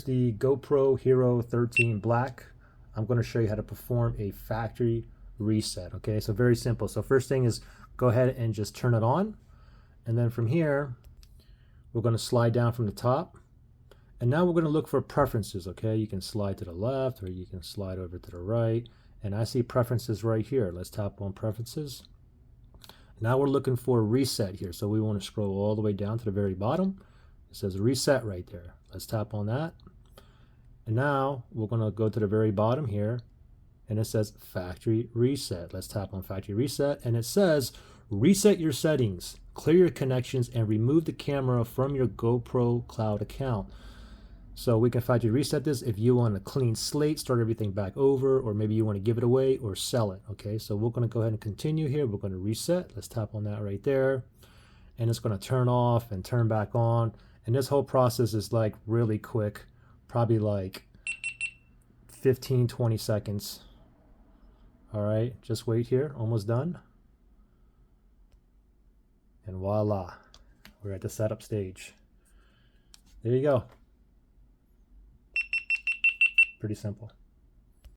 The GoPro Hero 13 Black. I'm going to show you how to perform a factory reset. Okay, so very simple. So first thing is go ahead and just turn it on, and then from here we're going to slide down from the top, and now we're going to look for preferences. Okay, you can slide to the left or you can slide over to the right, and I see preferences right here. Let's tap on preferences. Now we're looking for reset here, so we want to scroll all the way down to the very bottom. It says reset right there. Let's tap on that. And now we're going to go to the very bottom here, and it says factory reset. Let's tap on factory reset, and it says reset your settings, clear your connections, and remove the camera from your GoPro cloud account. So we can factory reset this if you want a clean slate, start everything back over, or maybe you want to give it away or sell it. Okay, so we're going to go ahead and continue here. We're going to reset. Let's tap on that right there, and it's going to turn off and turn back on. And this whole process is like really quick, probably like 15-20 seconds. All right, just wait here, almost done. And voila, we're at the setup stage. There you go. Pretty simple.